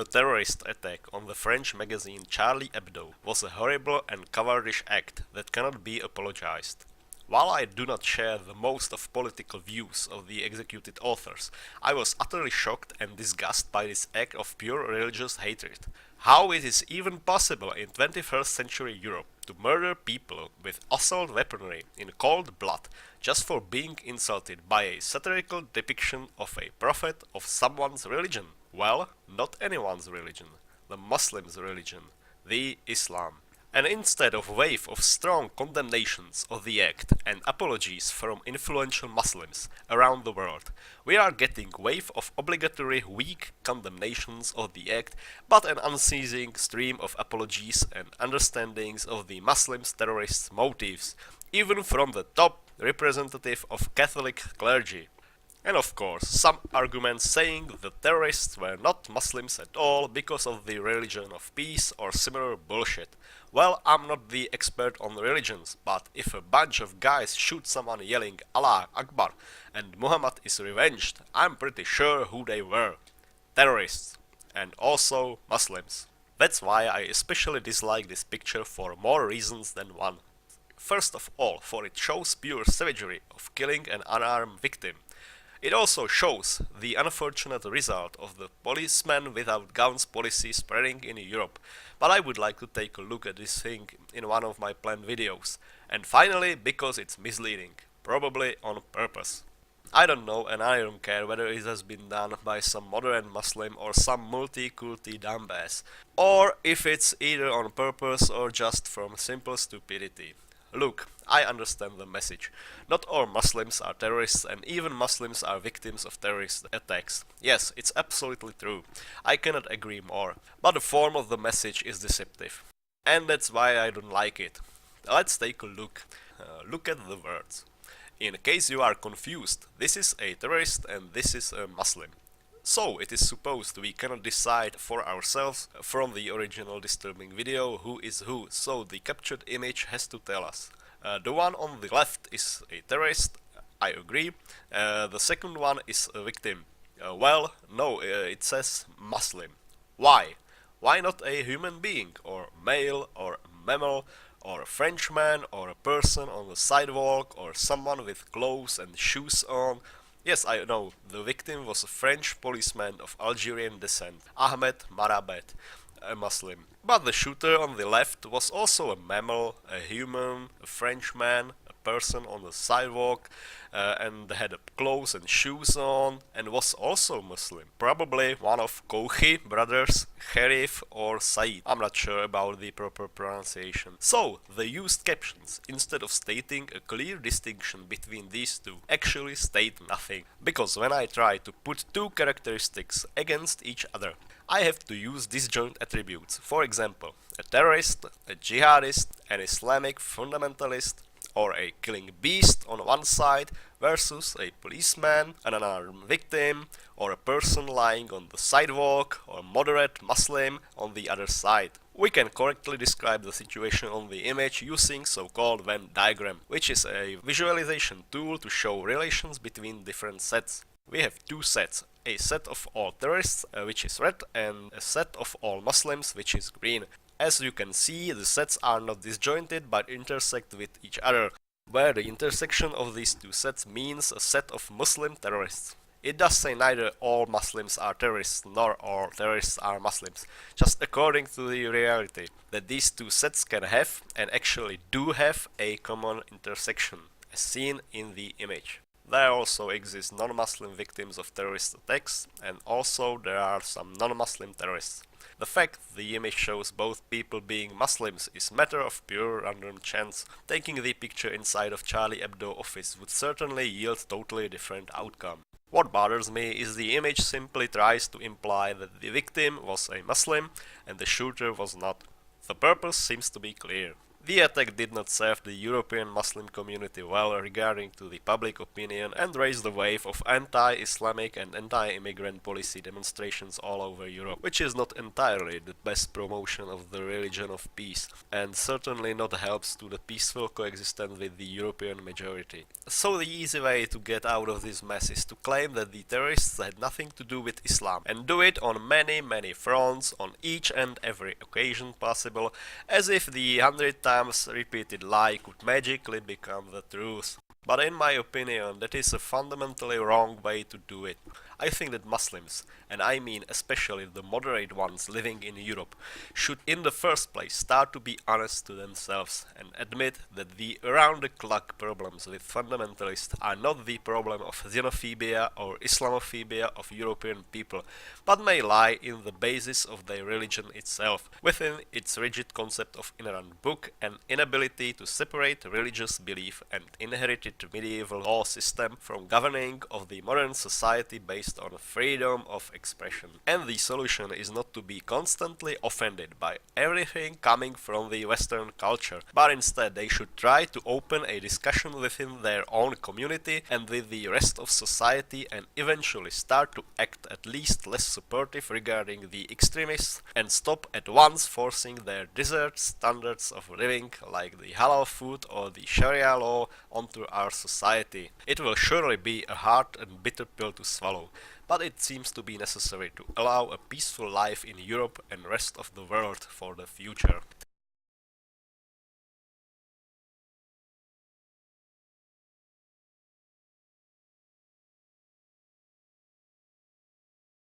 The terrorist attack on the French magazine Charlie Hebdo was a horrible and cowardice act that cannot be apologized. While I do not share the most of political views of the executed authors, I was utterly shocked and disgusted by this act of pure religious hatred. How it is even possible in 21st century Europe to murder people with assault weaponry in cold blood just for being insulted by a satirical depiction of a prophet of someone's religion? Well, not anyone's religion, the Muslims' religion, the Islam. And instead of wave of strong condemnations of the act and apologies from influential Muslims around the world, we are getting wave of obligatory weak condemnations of the act, but an unceasing stream of apologies and understandings of the Muslims' terrorists' motives, even from the top representative of Catholic clergy. And of course, some arguments saying the terrorists were not Muslims at all because of the religion of peace or similar bullshit. Well, I'm not the expert on religions, but if a bunch of guys shoot someone yelling Allah Akbar and Muhammad is revenged, I'm pretty sure who they were. Terrorists. And also Muslims. That's why I especially dislike this picture for more reasons than one. First of all, for it shows pure savagery of killing an unarmed victim. It also shows the unfortunate result of the policeman without guns policy spreading in Europe, but I would like to take a look at this thing in one of my planned videos. And finally, because it's misleading, probably on purpose. I don't know and I don't care whether it has been done by some modern Muslim or some multi-culti dumbass, or if it's either on purpose or just from simple stupidity. Look, I understand the message. Not all Muslims are terrorists and even Muslims are victims of terrorist attacks. Yes, it's absolutely true. I cannot agree more. But the form of the message is deceptive. And that's why I don't like it. Let's take a look. Look at the words. In case you are confused, this is a terrorist and this is a Muslim. So it is supposed we cannot decide for ourselves from the original disturbing video who is who, so the captured image has to tell us. The one on the left is a terrorist, I agree. The second one is a victim. Well, no, it says Muslim. Why? Why not a human being, or male, or mammal, or a Frenchman, or a person on the sidewalk, or someone with clothes and shoes on? Yes, I know, the victim was a French policeman of Algerian descent, Ahmed Merabet, a Muslim. But the shooter on the left was also a mammal, a human, a Frenchman, a person on the sidewalk, and had clothes and shoes on, and was also Muslim. Probably one of Kouchi brothers, Sharif or Said. I'm not sure about the proper pronunciation. So, the used captions, instead of stating a clear distinction between these two, actually state nothing. Because when I try to put two characteristics against each other, I have to use disjoint attributes. For example, a terrorist, a jihadist, an Islamic fundamentalist, or a killing beast on one side versus a policeman, an unarmed victim, or a person lying on the sidewalk, or a moderate Muslim on the other side. We can correctly describe the situation on the image using so-called Venn diagram, which is a visualization tool to show relations between different sets. We have two sets, a set of all terrorists, which is red, and a set of all Muslims, which is green. As you can see, the sets are not disjointed but intersect with each other, where the intersection of these two sets means a set of Muslim terrorists. It does say neither all Muslims are terrorists nor all terrorists are Muslims, just according to the reality that these two sets can have, and actually do have, a common intersection, as seen in the image. There also exist non-Muslim victims of terrorist attacks, and also there are some non-Muslim terrorists. The fact the image shows both people being Muslims is matter of pure random chance. Taking the picture inside of Charlie Hebdo office would certainly yield totally different outcome. What bothers me is the image simply tries to imply that the victim was a Muslim and the shooter was not. The purpose seems to be clear. The attack did not serve the European Muslim community well regarding to the public opinion and raised a wave of anti-Islamic and anti-immigrant policy demonstrations all over Europe, which is not entirely the best promotion of the religion of peace, and certainly not helps to the peaceful coexistence with the European majority. So the easy way to get out of this mess is to claim that the terrorists had nothing to do with Islam, and do it on many fronts, on each and every occasion possible, as if the 100 times repeated lie could magically become the truth. But in my opinion, that is a fundamentally wrong way to do it. I think that Muslims, and I mean especially the moderate ones living in Europe, should in the first place start to be honest to themselves and admit that the around-the-clock problems with fundamentalists are not the problem of xenophobia or Islamophobia of European people, but may lie in the basis of their religion itself, within its rigid concept of inherent book and inability to separate religious belief and inherited medieval law system from governing of the modern society based on freedom of expression. And the solution is not to be constantly offended by everything coming from the Western culture, but instead they should try to open a discussion within their own community and with the rest of society, and eventually start to act at least less supportive regarding the extremists and stop at once forcing their desired standards of living like the halal food or the Sharia law onto our society. It will surely be a hard and bitter pill to swallow, but it seems to be necessary to allow a peaceful life in Europe and rest of the world for the future.